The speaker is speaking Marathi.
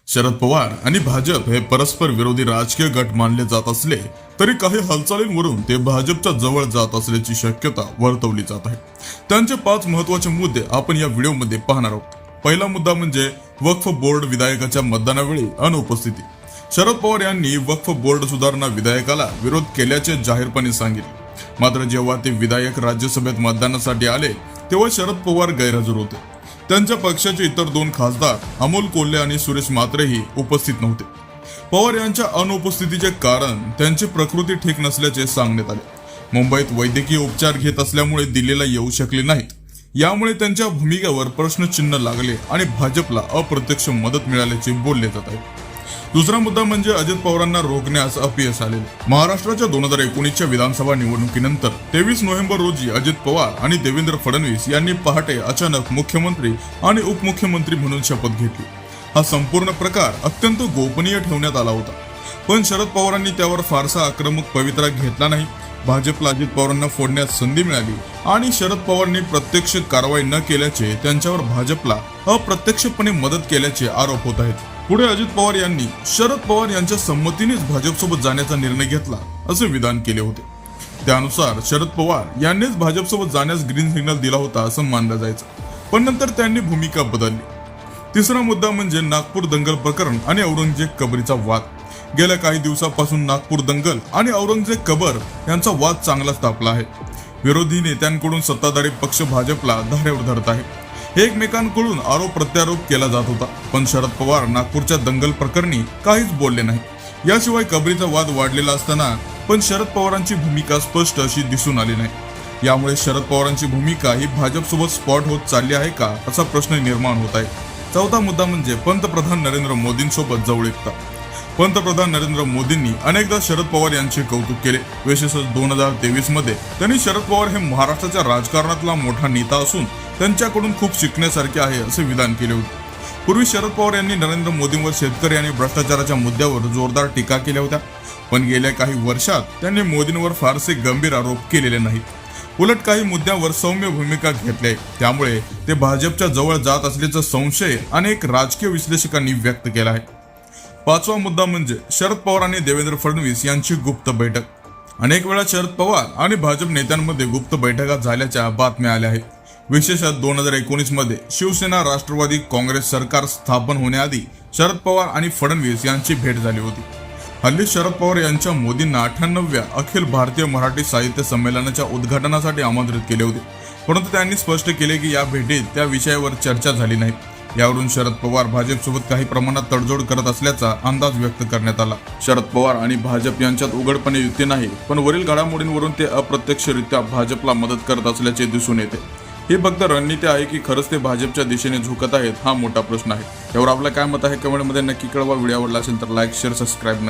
शरद पवार आणि भाजप हे परस्पर विरोधी राजकीय गट मानले जात असले तरी काही हालचालींवरून ते भाजपच्या जवळ जात असल्याची शक्यता वर्तवली जात आहे। त्यांचे 5 महत्त्वाचे मुद्दे आपण या व्हिडिओमध्ये पाहणार आहोत। पहिला मुद्दा म्हणजे वक्फ बोर्ड विधायकाच्या मतदानावेळी अनुपस्थिती। शरद पवार यांनी वक्फ बोर्ड सुधारणा विधेयकाला विरोध केल्याचे जाहीरपणे सांगितले, मात्र जेव्हा ते विधायक राज्यसभेत मतदानासाठी आले तेव्हा शरद पवार गैरहजर होते। त्यांच्या पक्षाचे इतर 2 खासदार अमोल कोल्हे आणि सुरेश म्हात्रेही उपस्थित नव्हते। पवार यांच्या अनुपस्थितीचे कारण त्यांची प्रकृती ठीक नसल्याचे सांगण्यात आले। मुंबईत वैद्यकीय उपचार घेत असल्यामुळे दिल्लीला येऊ शकले नाहीत, यामुळे त्यांच्या भूमिकेवर प्रश्नचिन्ह लागले आणि भाजपला अप्रत्यक्ष मदत मिळाल्याचे बोलले जात आहे। दुसरा मुद्दा म्हणजे अजित पवारांना रोखण्यास अपयश आलेले। महाराष्ट्राच्या 2019च्या विधानसभा निवडणुकीनंतर 23 नोव्हेंबर रोजी अजित पवार आणि देवेंद्र फडणवीस यांनी पहाटे अचानक मुख्यमंत्री आणि उपमुख्यमंत्री म्हणून शपथ घेतली। हा संपूर्ण प्रकार अत्यंत गोपनीय ठेवण्यात आला होता, पण शरद पवारांनी त्यावर फारसा आक्रमक पवित्रा घेतला नाही। भाजपला अजित पवारांना फोडण्यास संधी मिळाली आणि शरद पवारांनी प्रत्यक्ष कारवाई न केल्याचे त्यांच्यावर भाजपला अप्रत्यक्षपणे मदत केल्याचे आरोप होत आहेत। पुढे अजित पवार यांनी शरद पवार यांच्या संमतीनेच भाजपसोबत जाण्याचा निर्णय घेतला असे विधान केले होते। त्यानुसार शरद पवार यांनीच भाजपसोबत जाण्यास ग्रीन सिग्नल दिला होता असं मानलं जायचं, पण नंतर त्यांनी भूमिका बदलली। तिसरा मुद्दा म्हणजे नागपूर दंगल प्रकरण आणि औरंगजेब कबरीचा वाद। गेल्या काही दिवसांपासून नागपूर दंगल आणि औरंगजेब कबर यांचा वाद चांगलाच तापला आहे। विरोधी नेत्यांकडून सत्ताधारी पक्ष भाजपला धारेवर धरत आहे। एकमेकांकडून आरोप प्रत्यारोप केला जात होता, पण शरद पवार नागपूरच्या दंगल प्रकरणी काहीच बोलले नाही। याशिवाय कबरीचा वाद वाढलेला असताना पण शरद पवारांची भूमिका स्पष्ट अशी दिसून आली नाही। यामुळे शरद पवारांची भूमिका ही भाजपसोबत स्पॉट होत चालली आहे का असा प्रश्न निर्माण होत आहे। चौथा मुद्दा म्हणजे पंतप्रधान नरेंद्र मोदींसोबत जवळीकता। पंतप्रधान नरेंद्र मोदींनी अनेकदा शरद पवार यांचे कौतुक केले। विशेषतः 2023 मध्ये त्यांनी शरद पवार हे महाराष्ट्राच्या राजकारणातला मोठा नेता असून त्यांच्याकडून खूप शिकण्यासारखे आहे असे विधान केले होते। पूर्वी शरद पवार यांनी नरेंद्र मोदींवर शेतकरी आणि भ्रष्टाचाराच्या मुद्द्यावर जोरदार टीका केल्या होत्या, पण गेल्या काही वर्षात त्यांनी मोदींवर फारसे गंभीर आरोप केलेले नाहीत। उलट काही मुद्द्यावर सौम्य भूमिका घेतली आहे, त्यामुळे ते भाजपच्या जवळ जात असल्याचा संशय अनेक राजकीय विश्लेषकांनी व्यक्त केला आहे। पाचवा मुद्दा म्हणजे शरद पवार आणि देवेंद्र फडणवीस यांची गुप्त बैठक। अनेक वेळा शरद पवार आणि भाजप नेत्यांमध्ये गुप्त बैठका झाल्याच्या बातम्या आल्या आहेत। विशेषतः 2019 मध्ये शिवसेना राष्ट्रवादी काँग्रेस सरकार स्थापन होण्याआधी शरद पवार आणि फडणवीस यांची भेट झाली होती। हल्ली शरद पवार यांच्या मोदींना 98व्या अखिल भारतीय मराठी साहित्य संमेलनाच्या उद्घाटनासाठी आमंत्रित केले होते, परंतु त्यांनी स्पष्ट केले की या भेटीत त्या विषयावर चर्चा झाली नाही। यावरून शरद पवार भाजपसोबत काही प्रमाणात तडजोड करत असल्याचा अंदाज व्यक्त करण्यात आला। शरद पवार आणि भाजप यांच्यात उघडपणे युती नाही, पण वरील घडामोडींवरून ते अप्रत्यक्षरित्या भाजपला मदत करत असल्याचे दिसून येते। ही फक्त रणनीती आहे की खरंच ते भाजपच्या दिशेने झुकत आहेत, हा मोठा प्रश्न आहे। यावर आपलं काय मत आहे कमेंटमध्ये नक्की कळवा। व्हिडिओ आवडला असेल तर लाईक, शेअर, सबस्क्राईब